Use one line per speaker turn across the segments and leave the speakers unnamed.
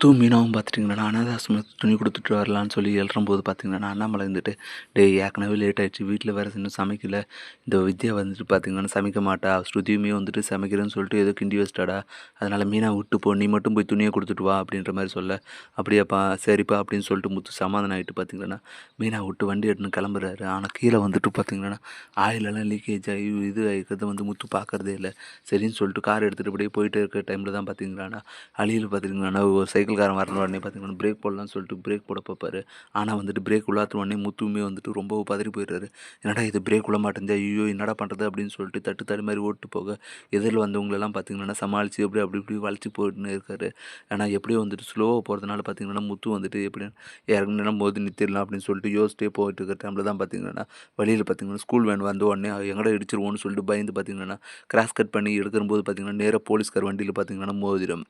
முத்துவும் மீனாவும் பார்த்துட்டிங்கன்னா அனாதை ஆசிரமத்துக்கு துணி கொடுத்துட்டு வரலான்னு சொல்லி எழுறும்போது பார்த்தீங்கன்னா அண்ணாமலை இருந்துட்டு டேய் ஏற்கனவே லேட் ஆயிடுச்சு வீட்டில் வேறு இன்னும் சமைக்கல. இந்த வித்யா வந்துட்டு பார்த்தீங்கன்னா சமைக்க மாட்டா, ஸ்ருதியுமே வந்துட்டு சமைக்கிறேன்னு சொல்லிட்டு ஏதோ கிண்டி வச்சிட்டாடா, அதனால் மீனா விட்டு போ, நீ மட்டும் போய் துணியை கொடுத்துட்டு வா அப்படின்ற மாதிரி சொல்ல, அப்படியாப்பா சரிப்பா அப்படின்னு சொல்லிட்டு முத்து சமாதானம் ஆகிட்டு பார்த்தீங்கன்னா மீனா விட்டு வண்டி எடுத்துன்னு கிளம்புறாரு. ஆனால் கீழே வந்துட்டு பார்த்தீங்கன்னா ஆயிலெல்லாம் லீக்கேஜ் ஆகி இது ஆகிக்கிறத வந்து முத்து பார்க்குறதே இல்லை. சரின்னு சொல்லிட்டு கார் எடுத்துகிட்டு அப்படியே போயிட்டே இருக்கிற டைமில் தான் பார்த்தீங்கன்னா அழியில் பார்த்துட்டிங்கன்னா ஒரு சைக்கிள்காரன் வரணும் உடனே பார்த்தீங்கன்னா பிரேக் போடலான்னு சொல்லிட்டு பிரேக் போட பார்ப்பாரு. ஆனால் வந்துட்டு பிரேக் உள்ளாத்த உடனே முத்துவுமே வந்துட்டு ரொம்ப பதறி போயிடுறாரு. என்னடா இது பிரேக் உள்ள மாட்டேங்குது, ஐயோ என்னடா பண்ணுறது அப்படின்னு சொல்லிட்டு தட்டு தடு மாதிரி ஓட்டு போக எதிரில் வந்தவங்களெல்லாம் பார்த்தீங்கன்னா சமாளித்து அப்படி இப்படி வளைச்சி போயிட்டுன்னு இருக்காரு. ஏன்னா எப்படியோ வந்துட்டு ஸ்லோவாக போகிறதுனால பார்த்தீங்கன்னா முத்து வந்துட்டு எப்படி இறங்கினா மோதி நிறுத்திடலாம் அப்படின்னு சொல்லிட்டு யோசிச்சிட்டே போயிட்டு இருக்கிற டைமில் தான் பார்த்தீங்கன்னா வழியில் பார்த்தீங்கன்னா ஸ்கூல் வேன் வந்த உடனே எங்கடா இடிச்சிருவோன்னு சொல்லிட்டு பயந்து பார்த்தீங்கன்னா கிராஸ் கட் பண்ணி எடுக்கும்போது பார்த்தீங்கன்னா நேராக போலீஸ்கார் வண்டியில் பார்த்தீங்கன்னா மோதிடும்.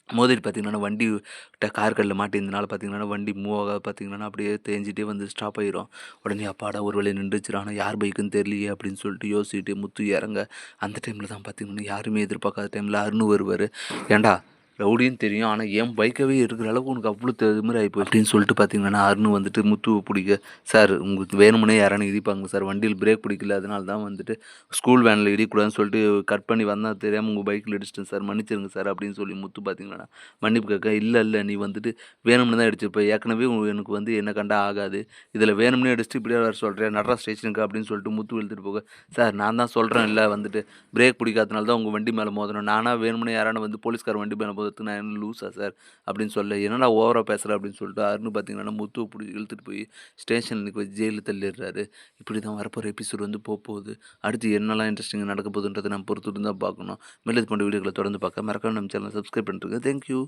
மோதிட்டு பார்த்தீங்கன்னா வண்டி கார் கல்லில் மாட்டியிருந்தனால பார்த்தீங்கன்னா வண்டி மூவ் ஆக பார்த்தீங்கன்னா அப்படியே தேஞ்சிட்டே வந்து ஸ்டாப் ஆயிரும். உடனே அப்பாடா ஒரு வேளை நின்றுச்சு, ஆனால் யார் பைக்குன்னு தெரியலையே அப்படின்னு சொல்லிட்டு யோசிச்சுட்டு முத்து இறங்க அந்த டைமில் தான் பார்த்தீங்கன்னா யாருமே எதிர்பார்க்காத டைமில் அருண் வருவார். ஏன்டா ரவுடின்னு தெரியும், ஆனால் என் பைக்கவே இருக்கிற அளவுக்கு உனக்கு அவ்வளோ திமிரு ஆகிப்போய் அப்படின்னு சொல்லிட்டு பார்த்தீங்கன்னா அருண் வந்துட்டு முத்துவை பிடிக்க, சார் உங்களுக்கு வேணுமுன்னே யாரானு இடிப்பாங்க சார், வண்டியில் பிரேக் பிடிக்கல அதனால தான் வந்துட்டு ஸ்கூல் வேனில் இடிக்கூடாதுன்னு சொல்லிட்டு கட் பண்ணி வந்தால் தெரியாமல் உங்கள் பைக்கில் இடிச்சிட்டேன் சார், மன்னிச்சிருங்க சார் அப்படின்னு சொல்லி முத்து பார்த்தீங்கன்னா மன்னிப்பு கேட்க, இல்லை நீ வந்துட்டு வேணும்னு தான் அடிச்சிருப்ப, ஏற்கனவே எனக்கு வந்து என்ன கண்டா ஆகாது, இதில் வேணும்னே அடிச்சுட்டு இப்படியே வேறு சொல்கிறேன் நடரா ஸ்டேஷனுக்கு அப்படின்னு சொல்லிட்டு முத்து இழுத்துட்டு போக, சார் நான் தான் சொல்கிறேன் இல்லை வந்துட்டு பிரேக் பிடிக்காதனால தான் உங்கள் வண்டி மேலே மோதணும், நானாக வேணும்னே யாரான வந்து போலீஸ்கார் வண்டி மேலே மோதுறதுக்கு நான் என்ன லூஸா சார் அப்படின்னு சொல்ல, என்னடா ஓவராக பேசுகிறேன் அப்படின்னு சொல்லிட்டு அருண் பார்த்தீங்கன்னா முத்துவை பிடிச்சி இழுத்துட்டு போய் ஸ்டேஷனுக்கு போய் ஜெயிலில் தள்ளிடுறாரு. இப்படி தான் வரப்போகிற எபிசோடு வந்து போகுது. அடுத்து என்னெல்லாம் இன்ட்ரெஸ்டிங்காக நடக்க போகுதுன்றதை நம்ம பொறுத்து தான் பார்க்கணும். மேலும் இது போன்ற வீடியோக்களை தொடர்ந்து பார்க்க மறக்காம நம்ம சேனலை சப்ஸ்கிரைப் பண்ணிட்டுருங்க. தேங்க்யூ.